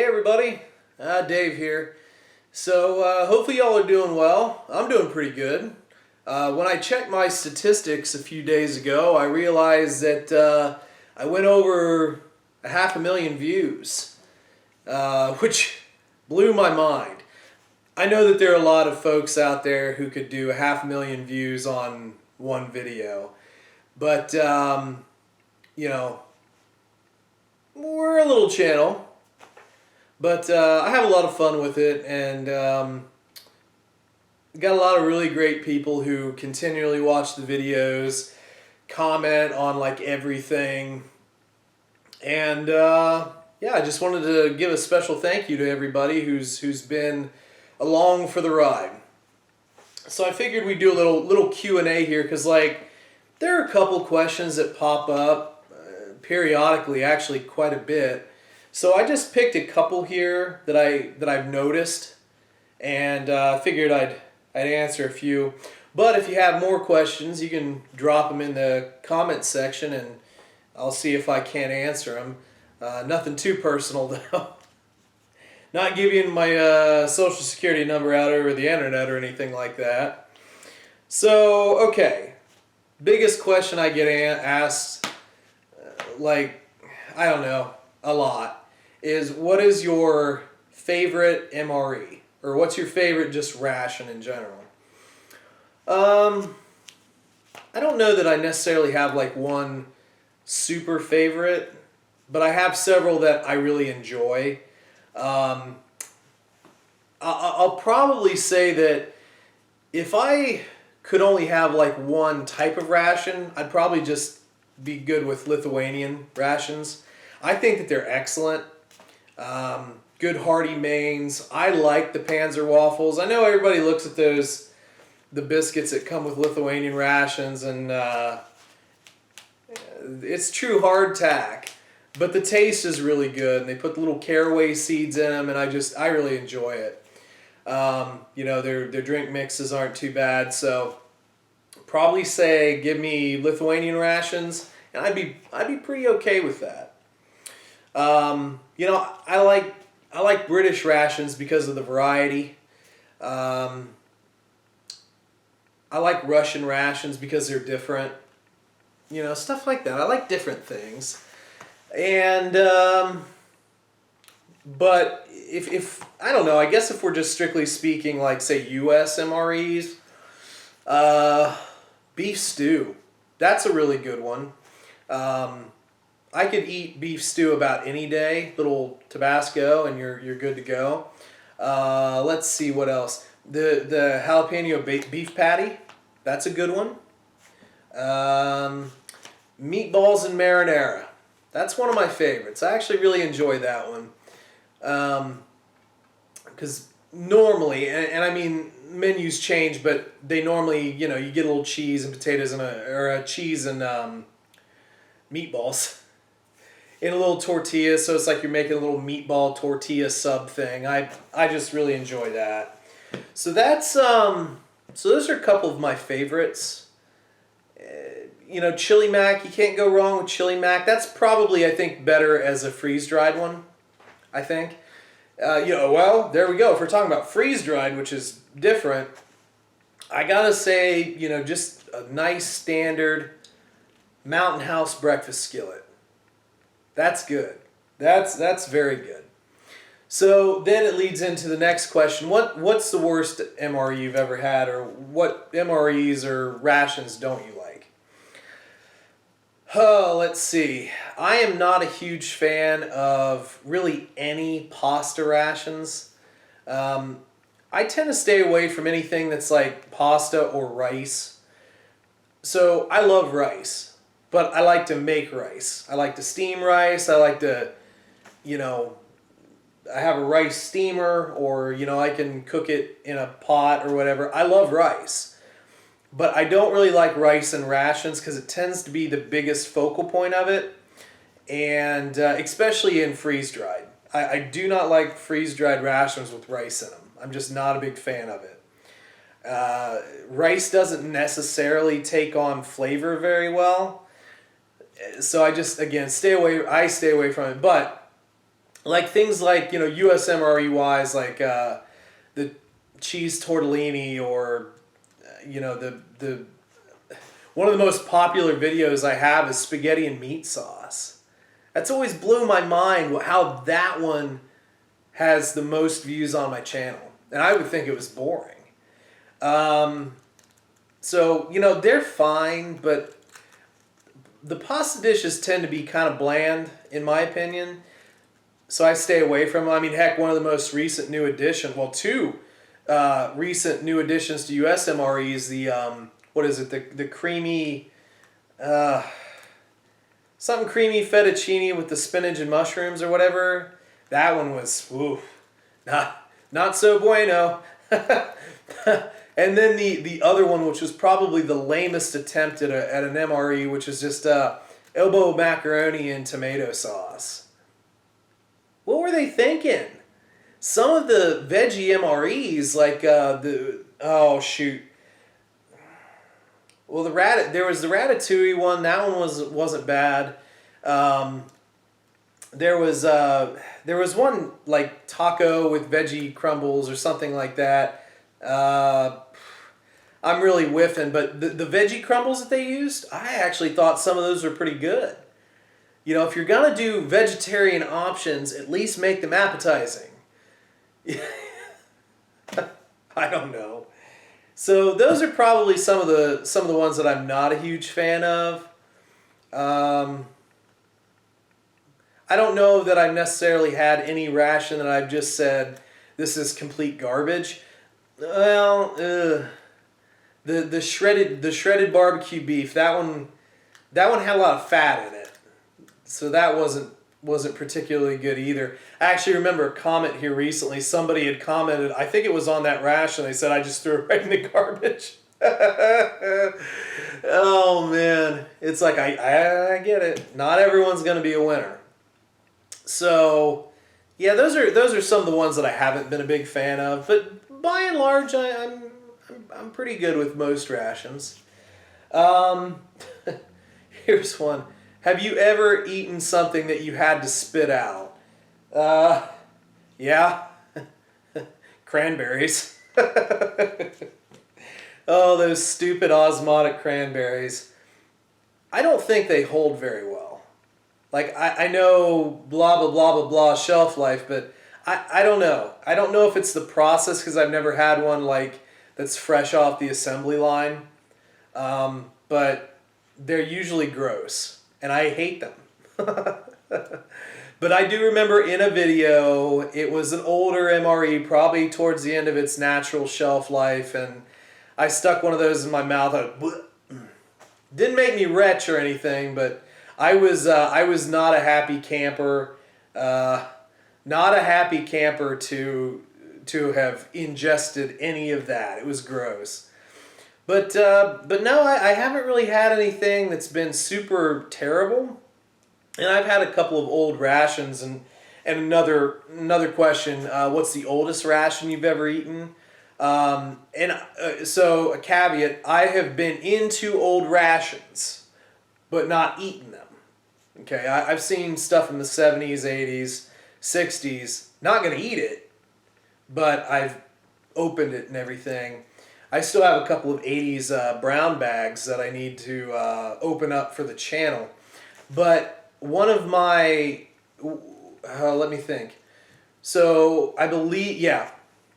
everybody, Dave here. So hopefully y'all are doing well. I'm doing pretty good. When I checked my statistics a few days ago, I realized that I went over 500,000 views, which blew my mind. I know that there are a lot of folks out there who could do 500,000 views on one video, but you know, we're a little channel. But I have a lot of fun with it, and got a lot of really great people who continually watch the videos, comment on like everything, and yeah, I just wanted to give a special thank you to everybody who's been along for the ride. So I figured we'd do a little Q&A here, because like there are a couple questions that pop up periodically, actually quite a bit. So I just picked a couple here that I've noticed, and figured I'd answer a few. But if you have more questions, you can drop them in the comment section, and I'll see if I can't answer them. Nothing too personal though. Not giving my social security number out over the internet or anything like that. So okay, biggest question I get asked, like I don't know, a lot, is what is your favorite MRE, or what's your favorite just ration in general? I don't know that I necessarily have like one super favorite, but I have several that I really enjoy. I'll probably say that if I could only have like one type of ration, I'd probably just be good with Lithuanian rations. I think that they're excellent. Good hearty mains. I like the Panzer waffles. I know everybody looks at those, the biscuits that come with Lithuanian rations, and it's true hardtack, but the taste is really good, and they put little caraway seeds in them, and I really enjoy it. You know, their drink mixes aren't too bad, so probably say give me Lithuanian rations, and I'd be pretty okay with that. You know, I like British rations because of the variety. I like Russian rations because they're different. You know, stuff like that. I like different things. And, but if I don't know, I guess if we're just strictly speaking, like say US MREs, beef stew. That's a really good one. I could eat beef stew about any day. Little Tabasco, and you're good to go. Let's see what else. The jalapeno beef patty. That's a good one. Meatballs and marinara. That's one of my favorites. I actually really enjoy that one. Because normally, and I mean menus change, but they normally, you know, you get a little cheese and potatoes and a cheese and meatballs in a little tortilla, so it's like you're making a little meatball tortilla sub thing. I just really enjoy that. So that's so those are a couple of my favorites. You know, chili mac, you can't go wrong with chili mac. That's probably, I think, better as a freeze-dried one, I think. You know, well, there we go. If we're talking about freeze-dried, which is different, I gotta say, you know, just a nice standard Mountain House breakfast skillet. That's good. That's very good. So then it leads into the next question. What's the worst MRE you've ever had, or what MREs or rations don't you like? Oh, let's see. I am not a huge fan of really any pasta rations. I tend to stay away from anything that's like pasta or rice. So I love rice, but I like to make rice. I like to steam rice. I like to, you know, I have a rice steamer, or, you know, I can cook it in a pot or whatever. I love rice. But I don't really like rice in rations because it tends to be the biggest focal point of it, and especially in freeze-dried. I do not like freeze-dried rations with rice in them. I'm just not a big fan of it. Rice doesn't necessarily take on flavor very well, so I just, again, stay away from it. But like things like, USMRE wise, like the cheese tortellini, or the one of the most popular videos I have is spaghetti and meat sauce. That's always blew my mind how that one has the most views on my channel, and I would think it was boring. So they're fine, but the pasta dishes tend to be kind of bland in my opinion. So I stay away from them. I mean, heck, one of the most recent new additions, well, two recent new additions to USMRE is the, what is it, the creamy, something creamy fettuccine with the spinach and mushrooms or whatever. That one was, oof, not so bueno. And then the other one, which was probably the lamest attempt at an MRE, which is just elbow macaroni and tomato sauce. What were they thinking? Some of the veggie MREs, like well, there was the ratatouille one. That one wasn't bad. There was one like taco with veggie crumbles or something like that. I'm really whiffing, but the veggie crumbles that they used, I actually thought some of those were pretty good. If you're gonna do vegetarian options, at least make them appetizing. I don't know. So those are probably some of the ones that I'm not a huge fan of. I don't know that I've necessarily had any ration that I've just said this is complete garbage. Well, the shredded barbecue beef, that one had a lot of fat in it. So that wasn't particularly good either. I actually remember a comment here recently. Somebody had commented, I think it was on that ration, they said I just threw it right in the garbage. Oh man, it's like I get it. Not everyone's going to be a winner. So yeah, those are some of the ones that I haven't been a big fan of, but by and large I'm pretty good with most rations. Here's one. Have you ever eaten something that you had to spit out? Yeah. Cranberries. Oh, those stupid osmotic cranberries. I don't think they hold very well. Like, I know blah, blah, blah, blah, blah, shelf life, but I don't know. I don't know if it's the process, because I've never had one, like, that's fresh off the assembly line. But they're usually gross. And I hate them. But I do remember in a video, it was an older MRE, probably towards the end of its natural shelf life, and I stuck one of those in my mouth. Didn't make me retch or anything, but I was not a happy camper. Not a happy camper to have ingested any of that. It was gross. But no, I haven't really had anything that's been super terrible. And I've had a couple of old rations. And another question, what's the oldest ration you've ever eaten? So a caveat, I have been into old rations, but not eaten them. Okay, I've seen stuff in the 70s, 80s, 60s. Not going to eat it, but I've opened it and everything. I still have a couple of 80s brown bags that I need to open up for the channel. But one of my, let me think. So I believe, yeah,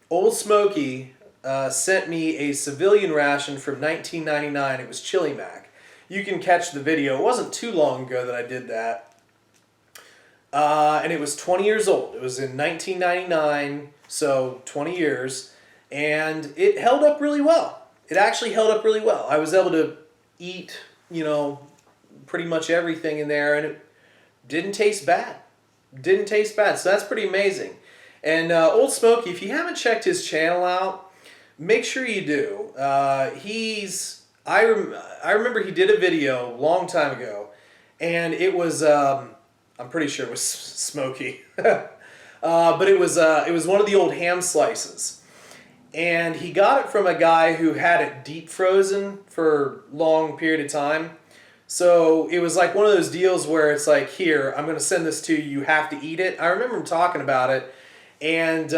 Old Smoky sent me a civilian ration from 1999. It was Chili Mac. You can catch the video. It wasn't too long ago that I did that. And it was 20 years old. It was in 1999, so 20 years. And it held up really well. It actually held up really well. I was able to eat, pretty much everything in there, and it didn't taste bad. Didn't taste bad, so that's pretty amazing. And Old Smoky, if you haven't checked his channel out, make sure you do. I remember he did a video a long time ago, and it was, I'm pretty sure it was smoky. But it was one of the old ham slices. And he got it from a guy who had it deep frozen for a long period of time. So it was like one of those deals where it's like, here, I'm going to send this to you. You have to eat it. I remember him talking about it. And,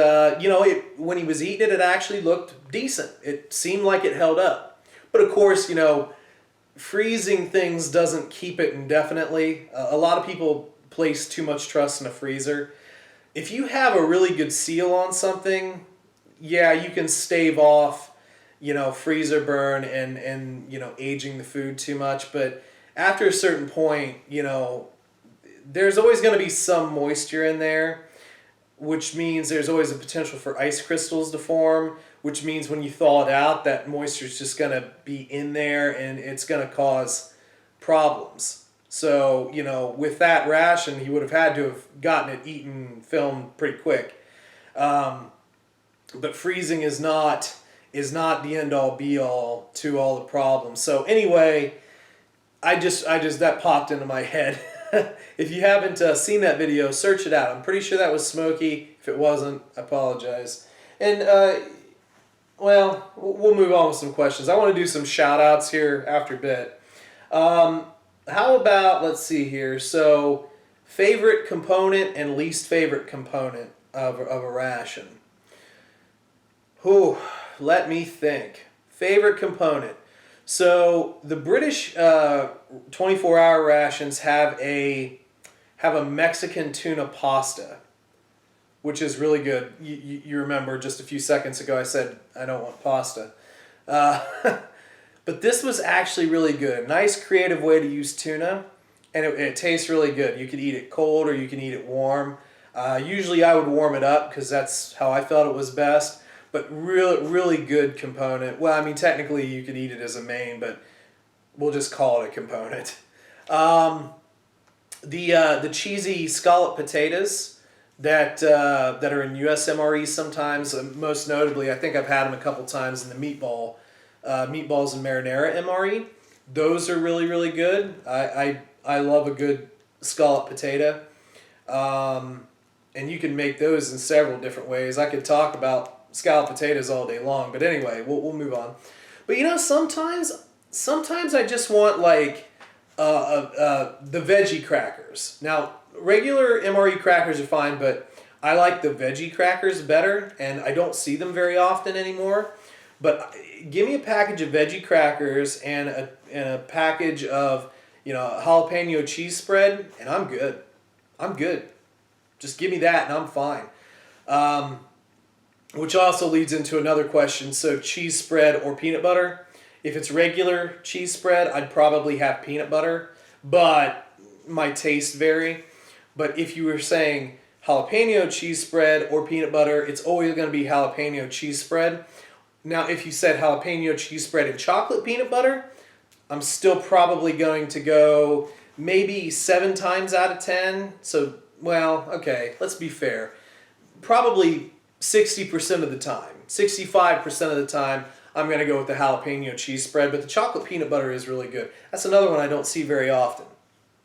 when he was eating it, it actually looked decent. It seemed like it held up. But of course, freezing things doesn't keep it indefinitely. A lot of people place too much trust in a freezer. If you have a really good seal on something, yeah, you can stave off, freezer burn and aging the food too much. But after a certain point, there's always going to be some moisture in there, which means there's always a potential for ice crystals to form, which means when you thaw it out, that moisture is just going to be in there and it's going to cause problems. So, with that ration, he would have had to have gotten it eaten, filmed pretty quick. But freezing is not the end all be all to all the problems. So anyway, I just that popped into my head. If you haven't seen that video, search it out. I'm pretty sure that was Smokey. If it wasn't, I apologize. And we'll move on with some questions. I want to do some shout outs here after a bit. How about, let's see here. So, favorite component and least favorite component of a ration. Let me think. Favorite component. So the British 24-hour rations have a Mexican tuna pasta, which is really good. You remember just a few seconds ago I said I don't want pasta. But this was actually really good. Nice creative way to use tuna, and it tastes really good. You could eat it cold or you can eat it warm. Usually I would warm it up because that's how I felt it was best. But really, really good component. Well, I mean, technically you could eat it as a main, but we'll just call it a component. The cheesy scallop potatoes that are in USMRE sometimes. Most notably, I think I've had them a couple times in the meatballs and marinara MRE. Those are really, really good. I love a good scallop potato. And you can make those in several different ways. I could talk about scalloped potatoes all day long, but anyway, we'll move on. But sometimes I just want like the veggie crackers. Now, regular MRE crackers are fine, but I like the veggie crackers better, and I don't see them very often anymore. But give me a package of veggie crackers and a package of jalapeno cheese spread, and I'm good. I'm good. Just give me that, and I'm fine. Which also leads into another question. So cheese spread or peanut butter? If it's regular cheese spread, I'd probably have peanut butter, but my tastes vary. But if you were saying jalapeno cheese spread or peanut butter, it's always going to be jalapeno cheese spread. Now, if you said jalapeno cheese spread and chocolate peanut butter, I'm still probably going to go maybe 7 times out of 10. So, okay, let's be fair. Probably 60% of the time, 65% of the time, I'm going to go with the jalapeno cheese spread, but the chocolate peanut butter is really good. That's another one I don't see very often.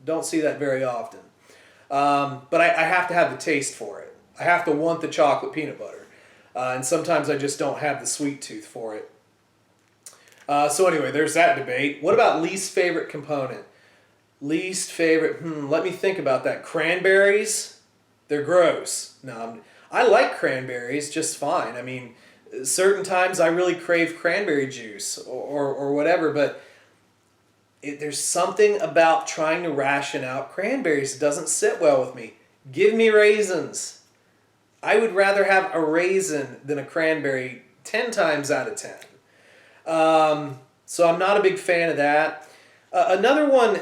Don't see that very often. But I have to have the taste for it. I have to want the chocolate peanut butter. And sometimes I just don't have the sweet tooth for it. So anyway, there's that debate. What about least favorite component? Least favorite, let me think about that. Cranberries, they're gross. No, I like cranberries just fine. I mean, certain times I really crave cranberry juice or whatever, but there's something about trying to ration out cranberries that doesn't sit well with me. Give me raisins. I would rather have a raisin than a cranberry 10 times out of 10. So I'm not a big fan of that. Another one,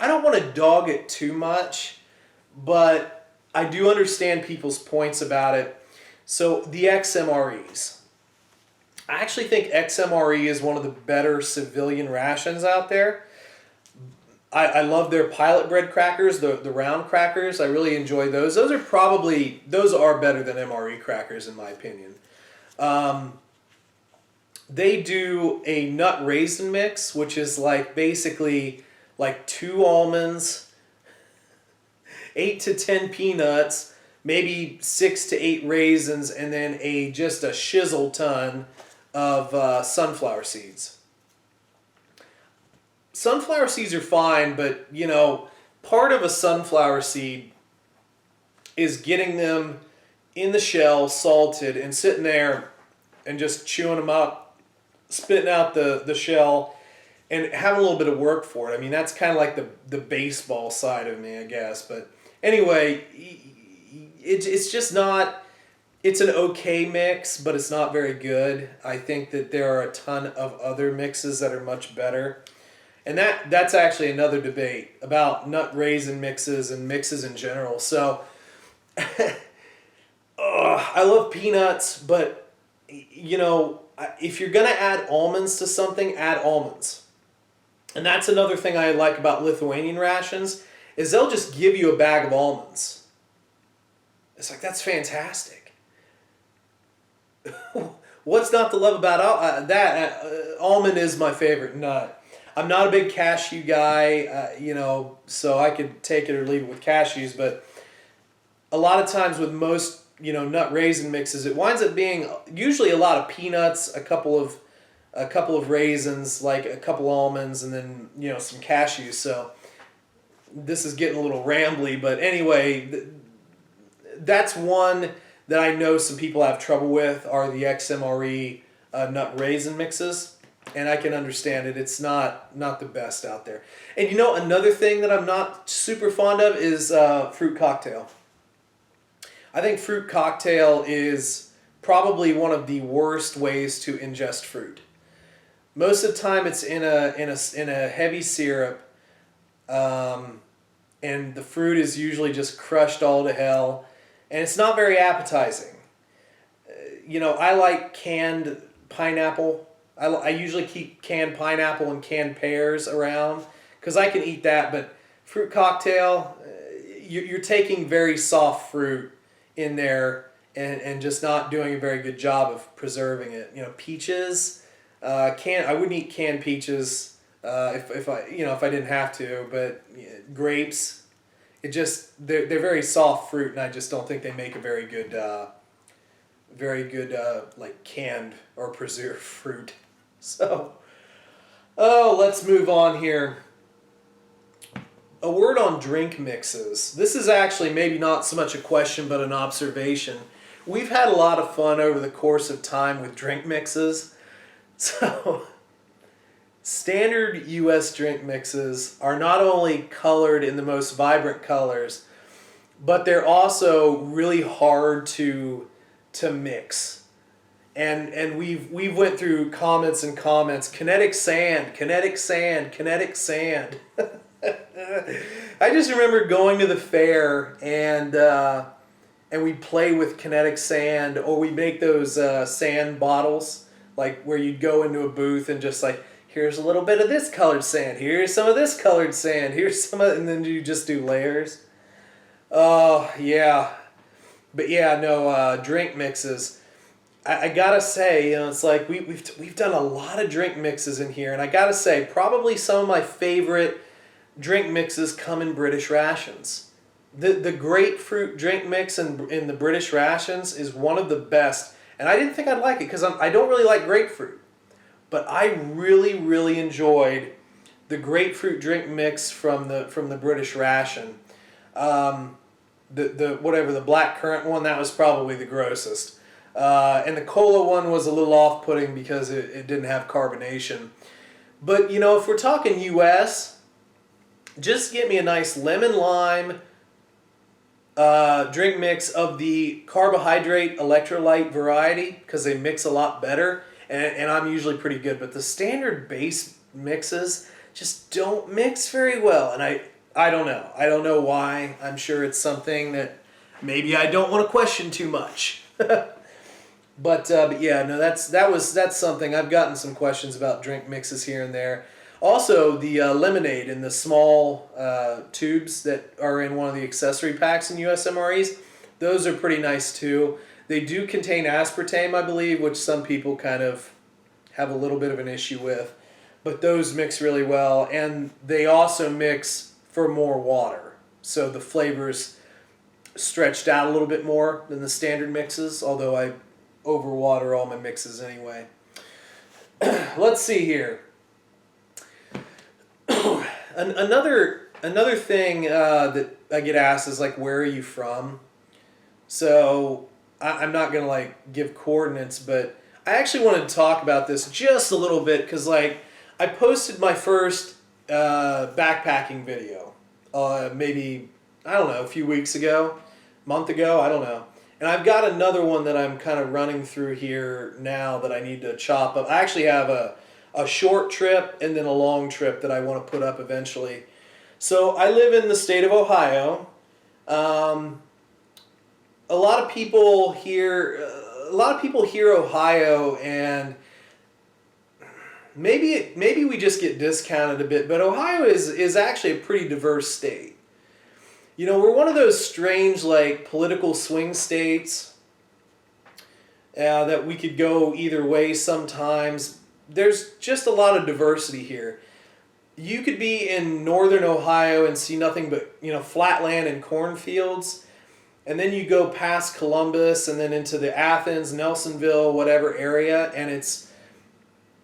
I don't want to dog it too much, but I do understand people's points about it. So the XMREs. I actually think XMRE is one of the better civilian rations out there. I love their pilot bread crackers, the round crackers. I really enjoy those. Those are better than MRE crackers in my opinion. They do a nut raisin mix, which is like basically like 2 almonds, 8 to 10 peanuts, maybe 6 to 8 raisins, and then just a shizzle ton of sunflower seeds. sunflower seeds are fine, but you know, part of a sunflower seed is getting them in the shell, salted, and sitting there and just chewing them up, spitting out the shell, and having a little bit of work for it. I mean, that's kind of like the baseball side of me, I guess. But anyway, it's just not, it's an okay mix, but it's not very good. I think that there are a ton of other mixes that are much better. And that's actually another debate about nut raisin mixes and mixes in general. So I love peanuts, but you know, if you're gonna add almonds to something, add almonds. And that's another thing I like about Lithuanian rations, is they'll just give you a bag of almonds. It's like, that's fantastic. What's not to love about that? Almond is my favorite nut. I'm not a big cashew guy, you know, so I could take it or leave it with cashews, but a lot of times with most, you know, nut raisin mixes, it winds up being usually a lot of peanuts, a couple of raisins, like a couple almonds, and then, you know, some cashews. So this is getting a little rambly, but anyway, that's one that I know some people have trouble with, are the XMRE nut raisin mixes. And I can understand it. It's not the best out there. And you know, another thing that I'm not super fond of is fruit cocktail. I think fruit cocktail is probably one of the worst ways to ingest fruit. Most of the time, it's in a heavy syrup, and the fruit is usually just crushed all to hell, and it's not very appetizing. You know, I like canned pineapple. I usually keep canned pineapple and canned pears around because I can eat that. But fruit cocktail, you're taking very soft fruit in there and just not doing a very good job of preserving it. You know, peaches, I wouldn't eat canned peaches if I didn't have to. But grapes, they're very soft fruit, and I just don't think they make a very good like canned or preserved fruit. So, let's move on here. A word on drink mixes. This is actually maybe not so much a question, but an observation. We've had a lot of fun over the course of time with drink mixes. So, standard U.S. drink mixes are not only colored in the most vibrant colors, but they're also really hard to mix. And we've went through comments and comments. Kinetic sand, kinetic sand, kinetic sand. I just remember going to the fair and we'd play with kinetic sand, or we'd make those sand bottles, like where you'd go into a booth and just like, here's a little bit of this colored sand, here's some of this colored sand, here's some of, and then you just do layers. Oh yeah, but yeah, no, drink mixes. I gotta say, you know, it's like we've done a lot of drink mixes in here, and I gotta say, probably some of my favorite drink mixes come in British rations. The grapefruit drink mix in the British rations is one of the best, and I didn't think I'd like it because I don't really like grapefruit, but I really enjoyed the grapefruit drink mix from the British ration. The black currant one, that was probably the grossest. And the cola one was a little off-putting because it didn't have carbonation. But, you know, if we're talking U.S., just get me a nice lemon lime drink mix of the carbohydrate electrolyte variety, because they mix a lot better, and I'm usually pretty good. But the standard base mixes just don't mix very well, and I don't know. I don't know why. I'm sure it's something that maybe I don't want to question too much. But yeah, no, that's something. I've gotten some questions about drink mixes here and there. Also, the lemonade in the small tubes that are in one of the accessory packs in USMREs, those are pretty nice too. They do contain aspartame, I believe, which some people kind of have a little bit of an issue with. But those mix really well, and they also mix for more water. So the flavor's stretched out a little bit more than the standard mixes, although I overwater all my mixes anyway. Let's see here. Another thing that I get asked is like, where are you from? So I'm not gonna like give coordinates, but I actually wanted to talk about this just a little bit because like I posted my first backpacking video, maybe I don't know, a few weeks ago, month ago, I don't know. And I've got another one that I'm kind of running through here now that I need to chop up. I actually have a short trip and then a long trip that I want to put up eventually. So I live in the state of Ohio. A lot of people hear Ohio, and maybe we just get discounted a bit, but Ohio is actually a pretty diverse state. You know, we're one of those strange like political swing states that we could go either way sometimes. There's just a lot of diversity here. You could be in northern Ohio and see nothing but, you know, flat land and cornfields. And then you go past Columbus and then into the Athens, Nelsonville, whatever area, and it's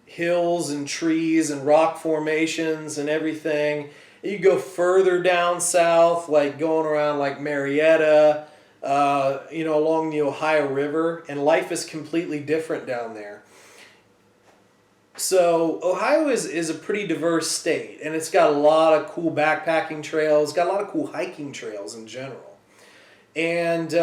hills and trees and rock formations and everything. You go further down south, like going around like Marietta, you know, along the Ohio River, and life is completely different down there. So Ohio is a pretty diverse state, and it's got a lot of cool backpacking trails, got a lot of cool hiking trails in general. And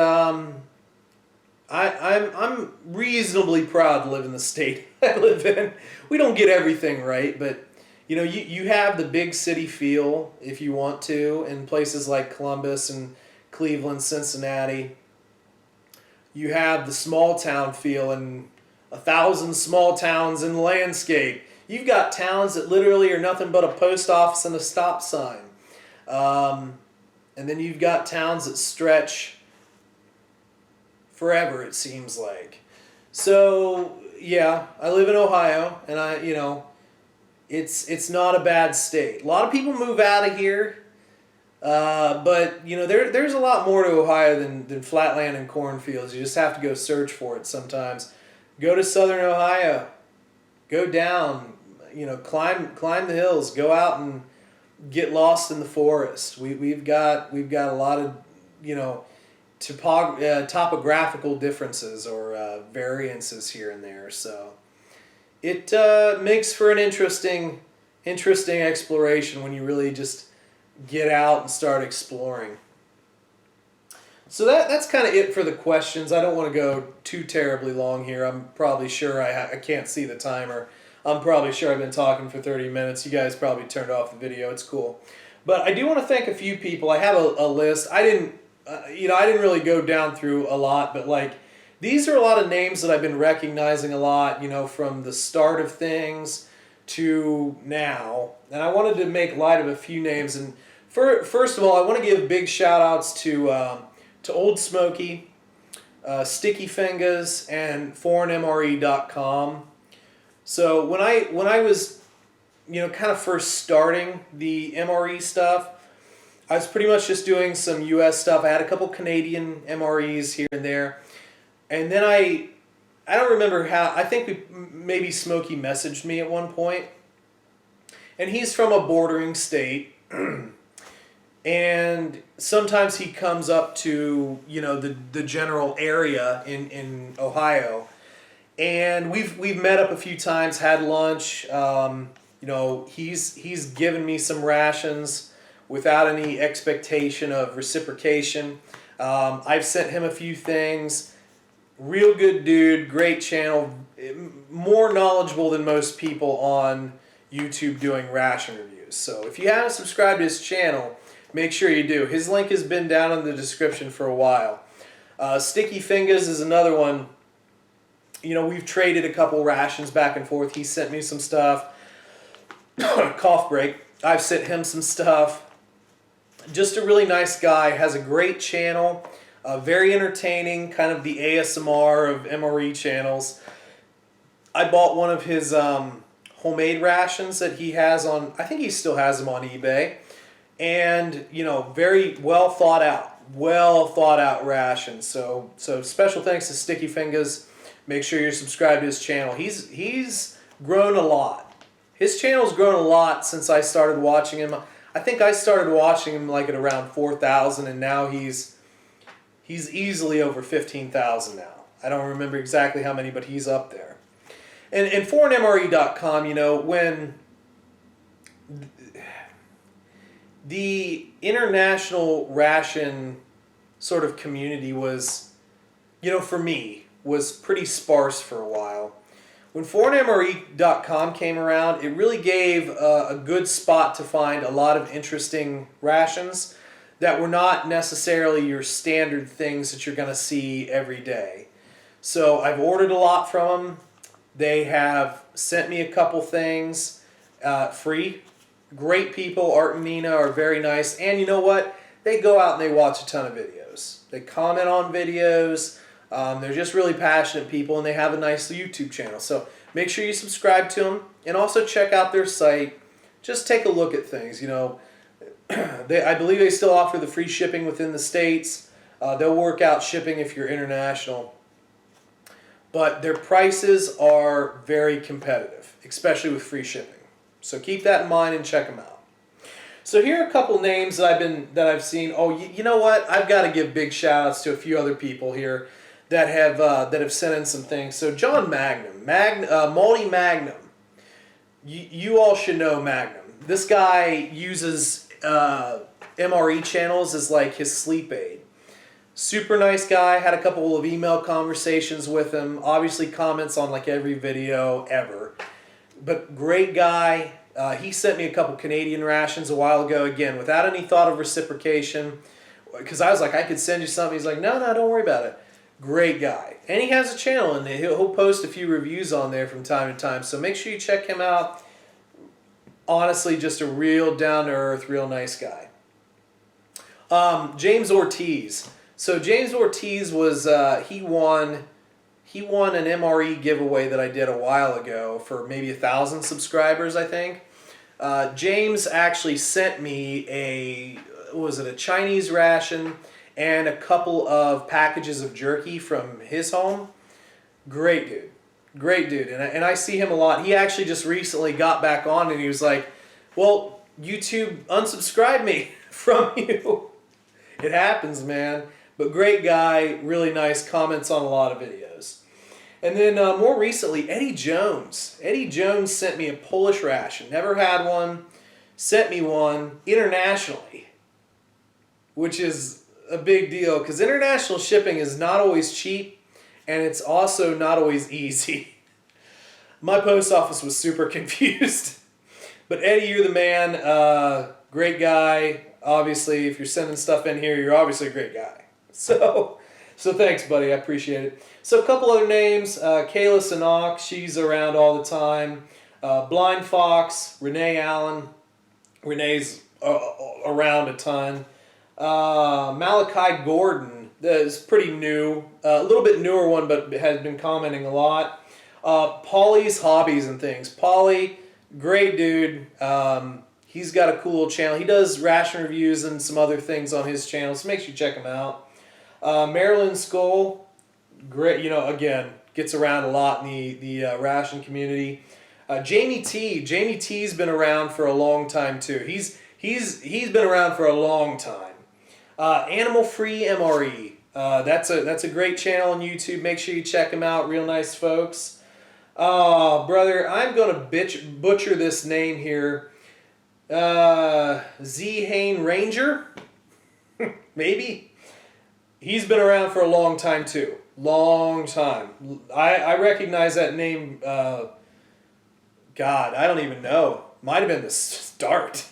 I'm reasonably proud to live in the state I live in. We don't get everything right, but you know, you have the big city feel if you want to in places like Columbus and Cleveland, Cincinnati. You have the small town feel in 1,000 small towns in the landscape. You've got towns that literally are nothing but a post office and a stop sign. And then you've got towns that stretch forever, it seems like. So, yeah, I live in Ohio, and you know, it's not a bad state. A lot of people move out of here, but you know, there's a lot more to Ohio than flatland and cornfields. You just have to go search for it sometimes. Go to southern Ohio, go down, you know, climb the hills, go out and get lost in the forest. We've got a lot of, you know, topographical differences or variances here and there. So it makes for an interesting exploration when you really just get out and start exploring. So that's kind of it for the questions. I don't want to go too terribly long here. I'm probably sure I can't see the timer. I'm probably sure I've been talking for 30 minutes. You guys probably turned off the video. It's cool. But I do want to thank a few people. I have a list. I didn't really go down through a lot, but like these are a lot of names that I've been recognizing a lot, you know, from the start of things to now. And I wanted to make light of a few names. And first of all, I want to give big shout outs to Old Smoky, Sticky Fingers, and foreignmre.com. So when I was, you know, kind of first starting the MRE stuff, I was pretty much just doing some U.S. stuff. I had a couple Canadian MREs here and there. And then I don't remember how, I think maybe Smokey messaged me at one point. And he's from a bordering state. And sometimes he comes up to, you know, the general area in Ohio. And we've met up a few times, had lunch. You know, he's given me some rations without any expectation of reciprocation. I've sent him a few things. Real good dude, great channel, more knowledgeable than most people on YouTube doing ration reviews. So if you haven't subscribed to his channel, make sure you do. His link has been down in the description for a while. Sticky Fingers is another one. You know, we've traded a couple rations back and forth. He sent me some stuff. Cough break. I've sent him some stuff. Just a really nice guy. Has a great channel. Very entertaining. Kind of the ASMR of MRE channels. I bought one of his homemade rations that he has on, I think he still has them on eBay. And, you know, very well thought out rations. So special thanks to Sticky Fingers. Make sure you're subscribed to his channel. He's grown a lot. His channel's grown a lot since I started watching him. I think I started watching him like at around 4,000, and now he's easily over 15,000 now. I don't remember exactly how many, but he's up there. And foreignmre.com, you know, when the international ration sort of community was, you know, for me, was pretty sparse for a while. When foreignmre.com came around, it really gave a good spot to find a lot of interesting rations that were not necessarily your standard things that you're going to see every day. So I've ordered a lot from them. They have sent me a couple things free. Great people. Art and Nina are very nice. And you know what? They go out and they watch a ton of videos. They comment on videos. They're just really passionate people, and they have a nice YouTube channel. So make sure you subscribe to them, and also check out their site. Just take a look at things. You know, I believe they still offer the free shipping within the states. They'll work out shipping if you're international. But their prices are very competitive, especially with free shipping. So keep that in mind and check them out. So here are a couple names that I've seen. Oh, you know what? I've got to give big shout outs to a few other people here that have sent in some things. So John Multi Magnum. You all should know Magnum. This guy uses MRE channels as like his sleep aid. Super nice guy. Had a couple of email conversations with him. Obviously comments on like every video ever. But great guy. He sent me a couple Canadian rations a while ago, again, without any thought of reciprocation. Because I was like, I could send you something. He's like, no, don't worry about it. Great guy. And he has a channel, and he'll post a few reviews on there from time to time. So make sure you check him out. Honestly, just a real down-to-earth, real nice guy. James Ortiz. So James Ortiz was, he won an MRE giveaway that I did a while ago for maybe 1,000 subscribers, I think. James actually sent me a Chinese ration and a couple of packages of jerky from his home. Great dude. Great dude. And I see him a lot. He actually just recently got back on, and he was like, well, YouTube unsubscribed me from you. It happens, man. But great guy, really nice, comments on a lot of videos. And then more recently, Eddie Jones. Eddie Jones sent me a Polish ration. Never had one. Sent me one internationally, which is a big deal because international shipping is not always cheap, and it's also not always easy. My post office was super confused. But Eddie, you're the man. Great guy. Obviously, if you're sending stuff in here, you're obviously a great guy. So thanks, buddy. I appreciate it. So a couple other names. Kayla Sanok, she's around all the time. Blind Fox, Renee Allen. Renee's around a ton. Malachi Gordon is pretty new. A little bit newer one, but has been commenting a lot. Paulie's Hobbies and Things. Paulie, great dude. He's got a cool channel. He does ration reviews and some other things on his channel, so make sure you check him out. Marilyn Skull, great, again, gets around a lot in the ration community. Jamie T's been around for a long time too. He's been around for a long time. Animal Free MRE, that's a great channel on YouTube. Make sure you check him out. Real nice folks. Brother, I'm gonna butcher this name here. Z Hain Ranger, maybe. He's been around for a long time too. Long time. I recognize that name. God, I don't even know. Might have been the start.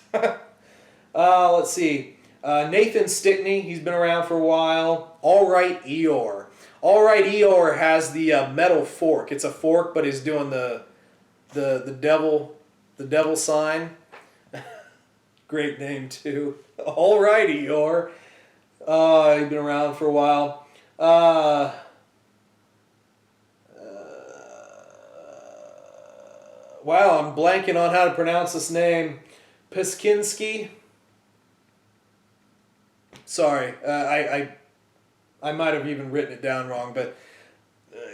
Let's see. Nathan Stickney. He's been around for a while. All Right Eeyore. All Right Eeyore has the metal fork. It's a fork, but he's doing the devil sign. Great name too. All Right Eeyore. He's been around for a while. Wow, I'm blanking on how to pronounce this name. Piskinski. Sorry, I might have even written it down wrong, but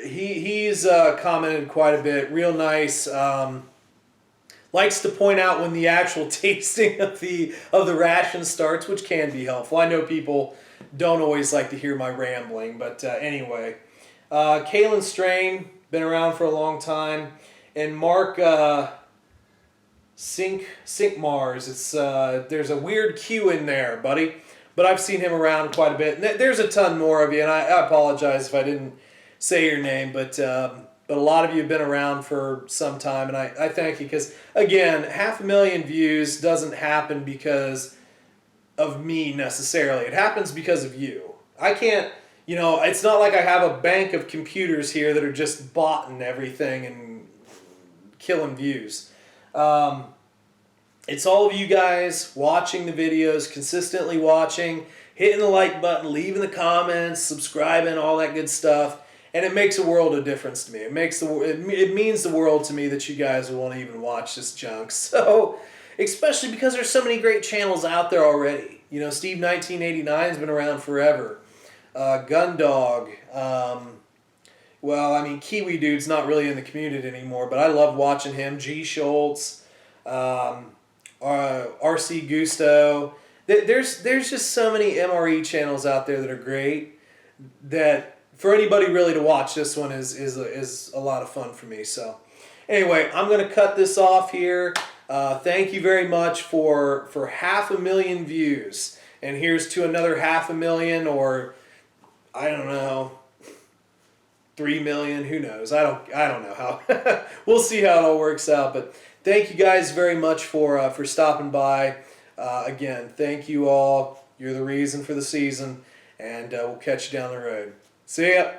he's commented quite a bit. Real nice. Like likes to point out when the actual tasting of the ration starts, which can be helpful. I know people don't always like to hear my rambling, but anyway. Kalen Strain, been around for a long time. And Mark Sink Mars. It's there's a weird Q in there, buddy. But I've seen him around quite a bit. There's a ton more of you, and I apologize if I didn't say your name, but a lot of you have been around for some time, and I thank you because, again, 500,000 views doesn't happen because of me necessarily. It happens because of you. I can't, it's not like I have a bank of computers here that are just botting everything and killing views. It's all of you guys watching the videos, consistently watching, hitting the like button, leaving the comments, subscribing, all that good stuff. And it makes a world of difference to me. It means the world to me that you guys will want to even watch this junk. So, especially because there's so many great channels out there already. Steve 1989's been around forever. Gundog. Kiwi Dude's not really in the community anymore, but I love watching him. G Schultz, RC Gusto. There's just so many MRE channels out there that are great that for anybody really to watch, this one is a lot of fun for me. So anyway, I'm going to cut this off here. Thank you very much for 500,000 views. And here's to another 500,000, or I don't know, 3 million, who knows? I don't know how. We'll see how it all works out. But thank you guys very much for stopping by. Again, thank you all. You're the reason for the season, and we'll catch you down the road. See ya.